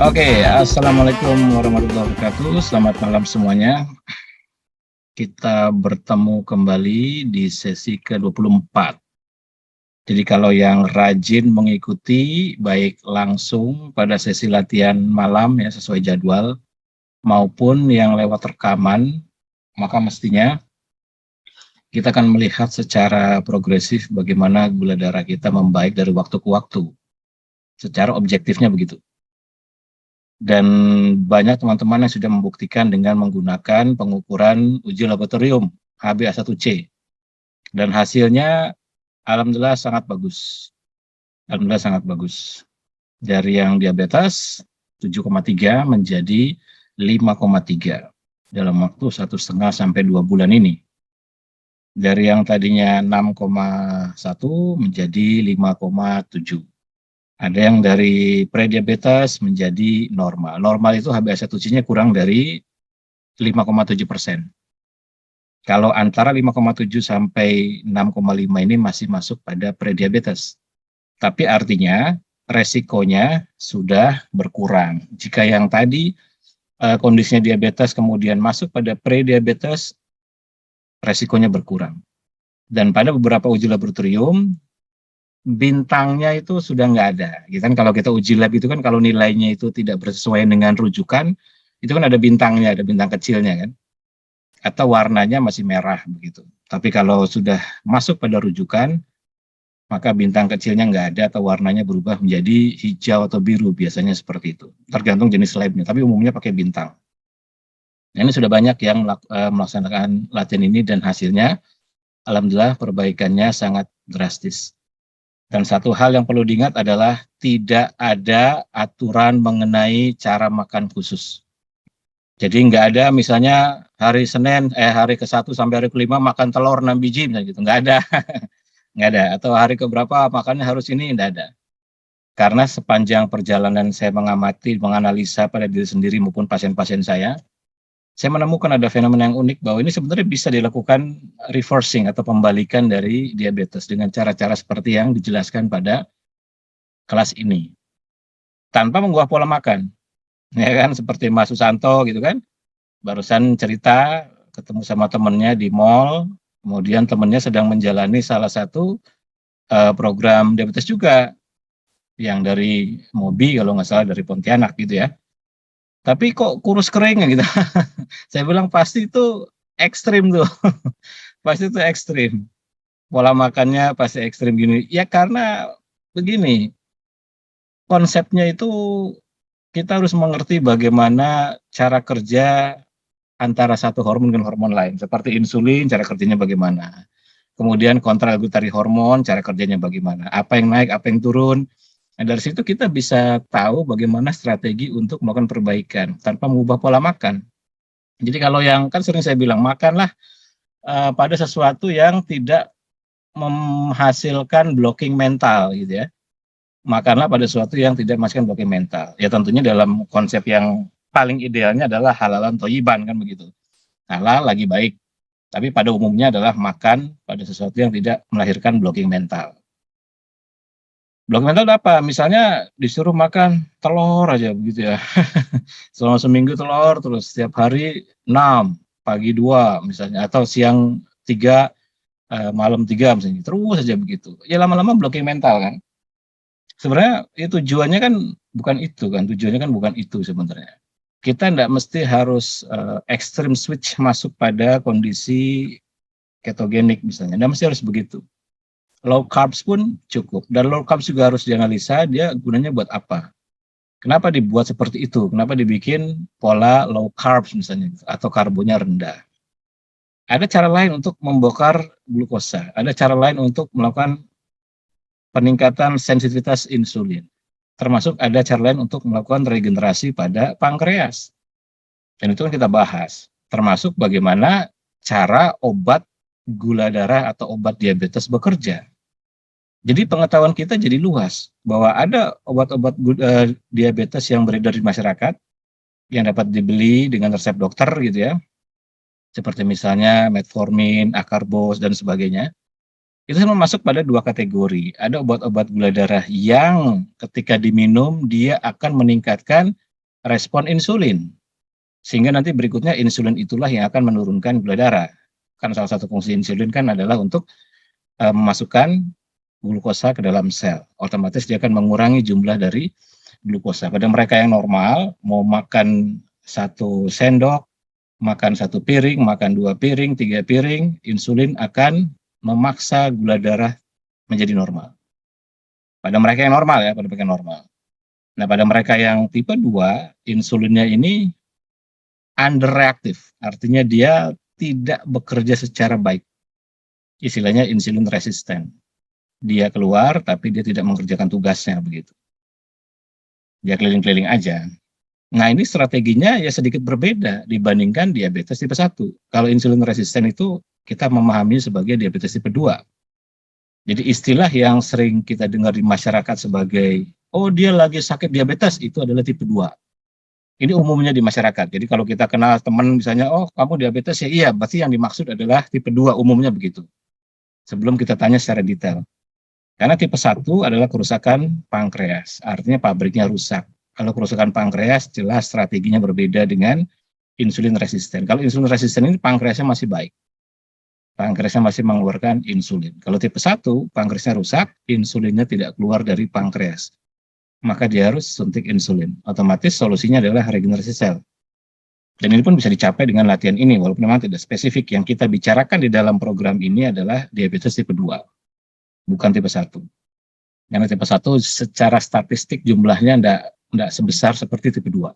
Oke, assalamualaikum warahmatullahi wabarakatuh. Selamat malam semuanya. Kita bertemu kembali di sesi ke-24. Jadi kalau yang rajin mengikuti baik langsung pada sesi latihan malam ya sesuai jadwal maupun yang lewat rekaman, maka mestinya kita akan melihat secara progresif bagaimana gula darah kita membaik dari waktu ke waktu. Secara objektifnya begitu. Dan banyak teman-teman yang sudah membuktikan dengan menggunakan pengukuran uji laboratorium HbA1c dan hasilnya alhamdulillah sangat bagus. Alhamdulillah sangat bagus. Dari yang diabetes 7,3 menjadi 5,3 dalam waktu 1,5 sampai 2 bulan ini. Dari yang tadinya 6,1 menjadi 5,7. Ada yang dari prediabetes menjadi normal. Normal itu HbA1c-nya kurang dari 5,7%. Kalau antara 5,7 sampai 6,5 ini masih masuk pada prediabetes. Tapi artinya resikonya sudah berkurang. Jika yang tadi kondisinya diabetes kemudian masuk pada prediabetes, resikonya berkurang. Dan pada beberapa uji laboratorium, bintangnya itu sudah nggak ada. Gitu kan kalau kita uji lab itu kan kalau nilainya itu tidak bersesuaian dengan rujukan, itu kan ada bintangnya, ada bintang kecilnya kan. Atau warnanya masih merah begitu. Tapi kalau sudah masuk pada rujukan, maka bintang kecilnya nggak ada atau warnanya berubah menjadi hijau atau biru, biasanya seperti itu. Tergantung jenis labnya, tapi umumnya pakai bintang. Nah, ini sudah banyak yang melaksanakan latihan ini dan hasilnya, alhamdulillah perbaikannya sangat drastis. Dan satu hal yang perlu diingat adalah tidak ada aturan mengenai cara makan khusus. Jadi nggak ada misalnya hari hari ke-1 sampai hari ke-5 makan telur 6 biji misalnya gitu, nggak ada. Nggak ada. Atau hari keberapa makannya harus ini, nggak ada. Karena sepanjang perjalanan saya mengamati, menganalisa pada diri sendiri maupun pasien-pasien saya menemukan ada fenomena yang unik bahwa ini sebenarnya bisa dilakukan reversing atau pembalikan dari diabetes dengan cara-cara seperti yang dijelaskan pada kelas ini. Tanpa mengubah pola makan. Ya kan, seperti Mas Susanto gitu kan. Barusan cerita ketemu sama temennya di mall, kemudian temennya sedang menjalani salah satu program diabetes juga yang dari Mobi kalau nggak salah dari Pontianak gitu ya. Tapi kok kurus kering gitu. Saya bilang pasti itu ekstrim tuh. Pasti itu ekstrim. Pola makannya pasti ekstrim gini. Ya karena begini, konsepnya itu kita harus mengerti bagaimana cara kerja antara satu hormon dengan hormon lain. Seperti insulin, cara kerjanya bagaimana. Kemudian kontrargumentari hormon, cara kerjanya bagaimana. Apa yang naik, apa yang turun. Nah, dari situ kita bisa tahu bagaimana strategi untuk melakukan perbaikan tanpa mengubah pola makan. Jadi kalau yang kan sering saya bilang makanlah pada sesuatu yang tidak menghasilkan blocking mental gitu ya. Makanlah pada sesuatu yang tidak menghasilkan blocking mental. Ya tentunya dalam konsep yang paling idealnya adalah halalan toyiban kan begitu. Halal lagi baik. Tapi pada umumnya adalah makan pada sesuatu yang tidak melahirkan blocking mental. Blocking mental apa? Misalnya disuruh makan telur aja begitu ya. Selama seminggu telur terus setiap hari 6, pagi 2 misalnya atau siang 3, malam 3 misalnya. Terus saja begitu. Ya lama-lama blocking mental kan. Sebenarnya tujuannya kan bukan itu kan, tujuannya kan bukan itu sebenarnya. Kita tidak mesti harus extreme switch masuk pada kondisi ketogenik misalnya, tidak mesti harus begitu. Low carbs pun cukup, dan low carbs juga harus dianalisa dia gunanya buat apa. Kenapa dibuat seperti itu? Kenapa dibikin pola low carbs misalnya, atau karbonnya rendah? Ada cara lain untuk membongkar glukosa, ada cara lain untuk melakukan peningkatan sensitivitas insulin. Termasuk ada cara lain untuk melakukan regenerasi pada pankreas. Dan itu kan kita bahas. Termasuk bagaimana cara obat gula darah atau obat diabetes bekerja. Jadi pengetahuan kita jadi luas bahwa ada obat-obat diabetes yang beredar di masyarakat yang dapat dibeli dengan resep dokter gitu ya. Seperti misalnya metformin, akarbos dan sebagainya. Itu semua masuk pada 2 kategori. Ada obat-obat gula darah yang ketika diminum dia akan meningkatkan respon insulin. Sehingga nanti berikutnya insulin itulah yang akan menurunkan gula darah. Kan salah satu fungsi insulin kan adalah untuk memasukkan glukosa ke dalam sel. Otomatis dia akan mengurangi jumlah dari glukosa. Pada mereka yang normal, mau makan 1 sendok, makan 1 piring, makan 2 piring, 3 piring, insulin akan memaksa gula darah menjadi normal. Pada mereka yang normal ya, pada mereka yang normal. Nah, pada mereka yang tipe 2, insulinnya ini underreaktif, artinya dia tidak bekerja secara baik. Istilahnya insulin resisten. Dia keluar, tapi dia tidak mengerjakan tugasnya begitu. Dia keliling-keliling aja. Nah, ini strateginya ya sedikit berbeda dibandingkan diabetes tipe 1. Kalau insulin resisten itu kita memahami sebagai diabetes tipe 2. Jadi istilah yang sering kita dengar di masyarakat sebagai, oh dia lagi sakit diabetes, itu adalah tipe 2. Ini umumnya di masyarakat. Jadi kalau kita kenal teman misalnya, oh kamu diabetes ya, iya, berarti yang dimaksud adalah tipe 2, umumnya begitu. Sebelum kita tanya secara detail. Karena tipe 1 adalah kerusakan pankreas, artinya pabriknya rusak. Kalau kerusakan pankreas, jelas strateginya berbeda dengan insulin resisten. Kalau insulin resisten ini pankreasnya masih baik. Pankreasnya masih mengeluarkan insulin. Kalau tipe 1, pankreasnya rusak, insulinnya tidak keluar dari pankreas. Maka dia harus suntik insulin. Otomatis solusinya adalah regenerasi sel. Dan ini pun bisa dicapai dengan latihan ini, walaupun memang tidak spesifik. Yang kita bicarakan di dalam program ini adalah diabetes tipe 2, bukan tipe 1. Karena tipe 1 secara statistik jumlahnya tidak sebesar seperti tipe 2.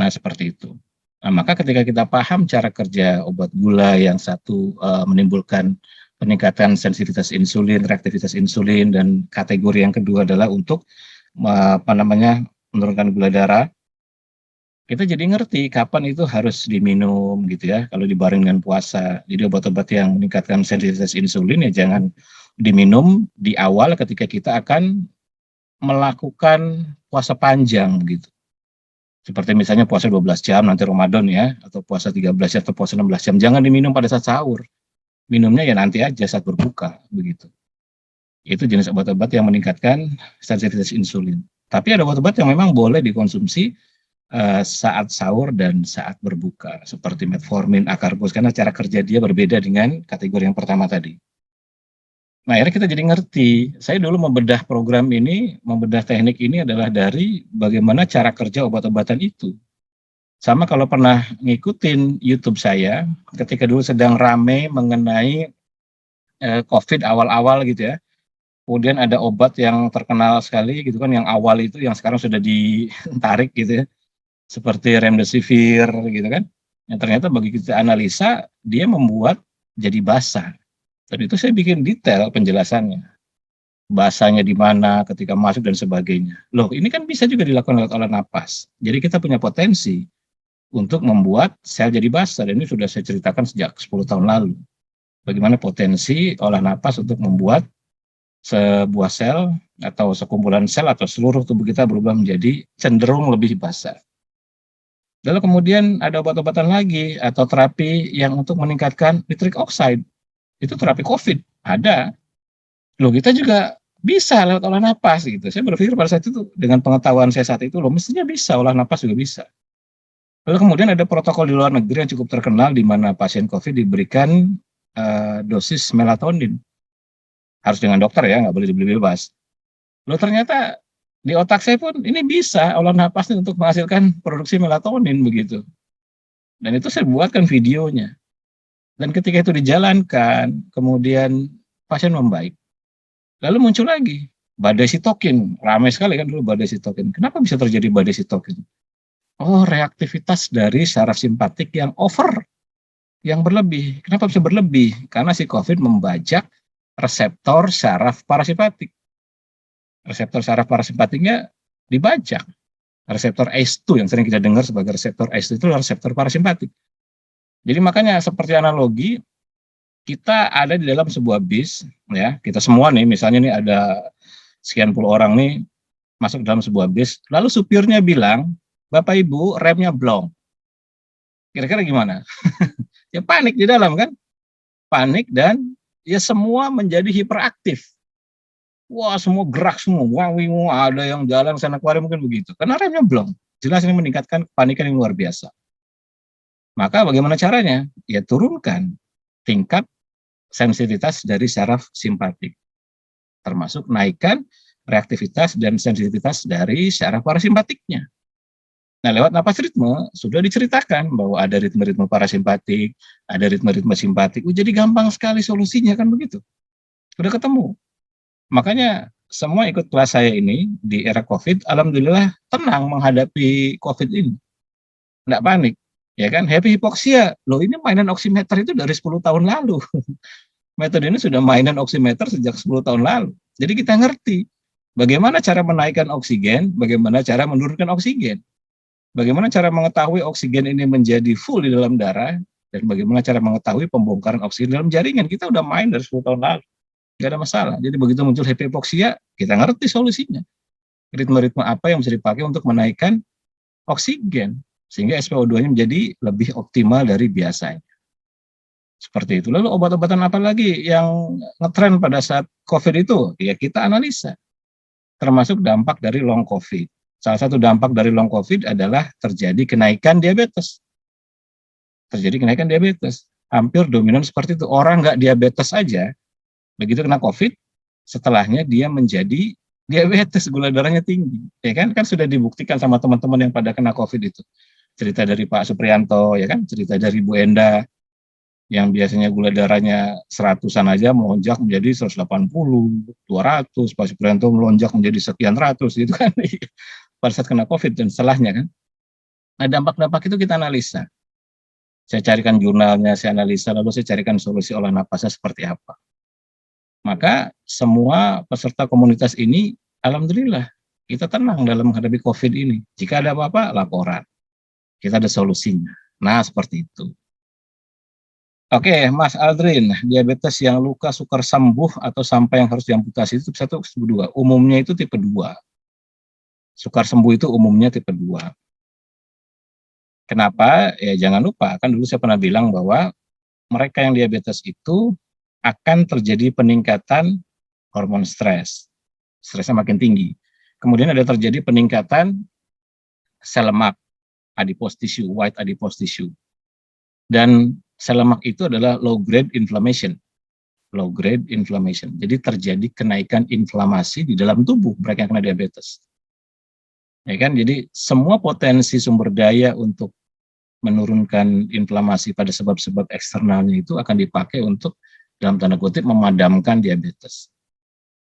Nah, seperti itu. Nah, maka ketika kita paham cara kerja obat gula, yang satu menimbulkan peningkatan sensitivitas insulin, reaktivitas insulin, dan kategori yang kedua adalah untuk menurunkan gula darah, kita jadi ngerti kapan itu harus diminum gitu ya, kalau dibareng dengan puasa. Jadi obat-obat yang meningkatkan sensitivitas insulin ya jangan diminum di awal ketika kita akan melakukan puasa panjang gitu. Seperti misalnya puasa 12 jam nanti Ramadan ya, atau puasa 13 jam atau puasa 16 jam. Jangan diminum pada saat sahur. Minumnya ya nanti aja saat berbuka begitu. Itu jenis obat-obat yang meningkatkan sensitivitas insulin. Tapi ada obat-obat yang memang boleh dikonsumsi saat sahur dan saat berbuka, seperti metformin, akarbos, karena cara kerja dia berbeda dengan kategori yang pertama tadi. Nah, akhirnya kita jadi ngerti. Saya dulu membedah program ini, membedah teknik ini adalah dari bagaimana cara kerja obat-obatan itu. Sama kalau pernah ngikutin YouTube saya, ketika dulu sedang rame mengenai COVID awal-awal gitu ya. Kemudian ada obat yang terkenal sekali gitu kan, yang awal itu, yang sekarang sudah ditarik gitu ya, seperti remdesivir gitu kan, yang ternyata bagi kita analisa dia membuat jadi basah. Dan itu saya bikin detail penjelasannya, basahnya di mana ketika masuk dan sebagainya. Loh, ini kan bisa juga dilakukan lewat olah napas. Jadi kita punya potensi untuk membuat sel jadi basah, dan ini sudah saya ceritakan sejak 10 tahun lalu. Bagaimana potensi olah napas untuk membuat sebuah sel atau sekumpulan sel atau seluruh tubuh kita berubah menjadi cenderung lebih basah. Lalu kemudian ada obat-obatan lagi atau terapi yang untuk meningkatkan nitric oxide. Itu terapi COVID, ada. Loh, kita juga bisa lewat olah napas gitu. Saya berpikir pada saat itu dengan pengetahuan saya saat itu, loh mestinya bisa, olah napas juga bisa. Lalu kemudian ada protokol di luar negeri yang cukup terkenal di mana pasien COVID diberikan dosis melatonin. Harus dengan dokter ya, nggak boleh dibeli bebas. Loh, ternyata di otak saya pun ini bisa olah napas ini untuk menghasilkan produksi melatonin begitu. Dan itu saya buatkan videonya. Dan ketika itu dijalankan, kemudian pasien membaik. Lalu muncul lagi badai sitokin, ramai sekali kan dulu badai sitokin. Kenapa bisa terjadi badai sitokin? Oh, reaktivitas dari saraf simpatik yang over, yang berlebih. Kenapa bisa berlebih? Karena si COVID membajak reseptor saraf parasimpatik. Reseptor saraf parasimpatiknya dibajak. Reseptor ACE2 yang sering kita dengar sebagai reseptor ACE2 itu adalah reseptor parasimpatik. Jadi makanya seperti analogi, kita ada di dalam sebuah bis, ya, kita semua nih, misalnya nih ada sekian puluh orang nih masuk dalam sebuah bis, lalu supirnya bilang, Bapak Ibu remnya blong. Kira-kira gimana? Ya panik di dalam kan? Panik dan ya semua menjadi hiperaktif. wah semua gerak semua, wah wah, ada yang jalan sana kemari mungkin begitu. Karena remnya belum. Jelas ini meningkatkan kepanikan yang luar biasa. Maka bagaimana caranya? Ya turunkan tingkat sensitivitas dari saraf simpatik, termasuk naikkan reaktivitas dan sensitivitas dari saraf parasimpatiknya. Nah, lewat napas ritme sudah diceritakan bahwa ada ritme-ritme parasimpatik, ada ritme-ritme simpatik. Jadi gampang sekali solusinya kan begitu. Sudah ketemu. Makanya semua ikut kelas saya ini di era COVID, alhamdulillah tenang menghadapi COVID ini. Enggak panik. Ya kan, happy hipoksia. Loh ini mainan oximeter itu dari 10 tahun lalu. Metode ini sudah mainan oximeter sejak 10 tahun lalu. Jadi kita ngerti bagaimana cara menaikkan oksigen, bagaimana cara menurunkan oksigen. Bagaimana cara mengetahui oksigen ini menjadi full di dalam darah, dan bagaimana cara mengetahui pembongkaran oksigen dalam jaringan. Kita udah main dari 10 tahun lalu, nggak ada masalah. Jadi begitu muncul hypoksia, kita ngerti solusinya. Ritme-ritme apa yang bisa dipakai untuk menaikkan oksigen, sehingga SpO2-nya menjadi lebih optimal dari biasanya. Seperti itu. Lalu obat-obatan apa lagi yang ngetren pada saat COVID itu? Ya kita analisa, termasuk dampak dari long COVID. Salah satu dampak dari long COVID adalah terjadi kenaikan diabetes. Terjadi kenaikan diabetes. Hampir dominan seperti itu. Orang nggak diabetes aja, begitu kena COVID, setelahnya dia menjadi diabetes, gula darahnya tinggi. Ya kan sudah dibuktikan sama teman-teman yang pada kena COVID itu. Cerita dari Pak Supriyanto, ya kan, cerita dari Bu Enda, yang biasanya gula darahnya 100-an aja melonjak menjadi 180, 200, Pak Supriyanto melonjak menjadi sekian ratus gitu kan. Pada saat kena COVID dan setelahnya kan. Nah, dampak-dampak itu kita analisa. Saya carikan jurnalnya, saya analisa, lalu saya carikan solusi olah napasnya seperti apa. Maka semua peserta komunitas ini, alhamdulillah, kita tenang dalam menghadapi COVID ini. Jika ada apa-apa, laporan. Kita ada solusinya. Nah, seperti itu. Oke, Mas Aldrin, diabetes yang luka sukar sembuh atau sampai yang harus diamputasi itu tipe 1, tipe 2. Umumnya itu tipe 2. Sukar sembuh itu umumnya tipe 2. Kenapa? Ya jangan lupa, kan dulu saya pernah bilang bahwa mereka yang diabetes itu akan terjadi peningkatan hormon stres. Stresnya makin tinggi. Kemudian ada terjadi peningkatan sel lemak, adipose tissue, white adipose tissue. Dan sel lemak itu adalah low grade inflammation. Low grade inflammation. Jadi terjadi kenaikan inflamasi di dalam tubuh mereka yang kena diabetes. Ya kan? Jadi semua potensi sumber daya untuk menurunkan inflamasi pada sebab-sebab eksternalnya itu akan dipakai untuk dalam tanda kutip memadamkan diabetes.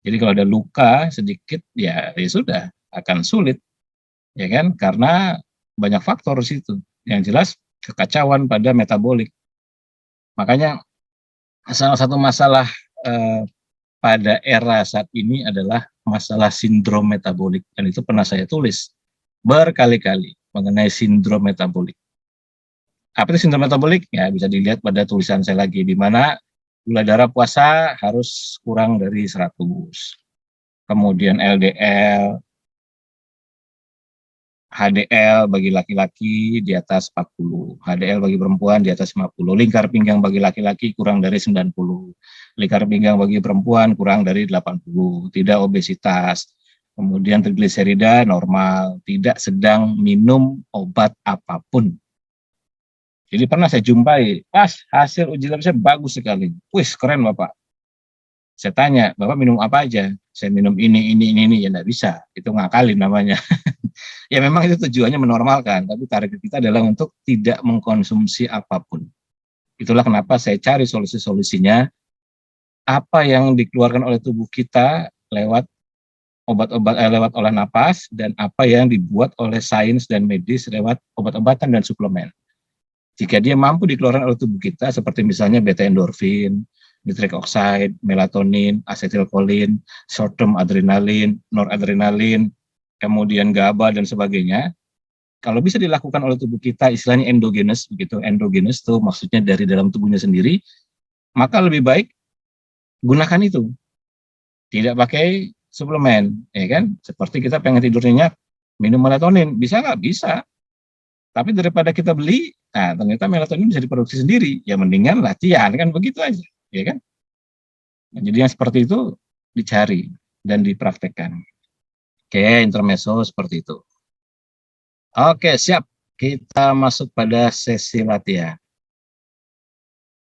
Jadi kalau ada luka sedikit ya sudah akan sulit, ya kan? Karena banyak faktor di situ. Yang jelas kekacauan pada metabolik. Makanya salah satu masalah pada era saat ini adalah masalah sindrom metabolik, dan itu pernah saya tulis berkali-kali mengenai sindrom metabolik. Apa itu sindrom metabolik? Ya bisa dilihat pada tulisan saya lagi, di mana gula darah puasa harus kurang dari 100. Kemudian LDL, HDL bagi laki-laki di atas 40, HDL bagi perempuan di atas 50, lingkar pinggang bagi laki-laki kurang dari 90, lingkar pinggang bagi perempuan kurang dari 80, tidak obesitas, kemudian trigliserida normal, tidak sedang minum obat apapun. Jadi pernah saya jumpai, Mas, hasil uji lab saya bagus sekali. Wih, keren Bapak. Saya tanya, Bapak minum apa aja? Saya minum ini, ya enggak bisa. Itu ngakalin namanya. Ya memang itu tujuannya menormalkan, tapi target kita adalah untuk tidak mengkonsumsi apapun. Itulah kenapa saya cari solusi-solusinya, apa yang dikeluarkan oleh tubuh kita lewat obat-obat, lewat olah napas, dan apa yang dibuat oleh sains dan medis lewat obat-obatan dan suplemen. Jika dia mampu dikeluarkan oleh tubuh kita, seperti misalnya beta-endorfin, nitric oxide, melatonin, asetilkolin, short-term adrenalin, noradrenalin, kemudian GABA dan sebagainya, kalau bisa dilakukan oleh tubuh kita, istilahnya endogenous, begitu. Endogenous itu maksudnya dari dalam tubuhnya sendiri, maka lebih baik gunakan itu. Tidak pakai suplemen, ya kan? Seperti kita pengen tidur nyenyak, minum melatonin, bisa nggak? Bisa. Tapi daripada kita beli, nah ternyata melatonin bisa diproduksi sendiri, ya mendingan latihan, kan begitu aja, ya kan? Nah, jadi yang seperti itu dicari dan dipraktekkan. Oke, intermezzo seperti itu. Oke, siap. Kita masuk pada sesi latihan.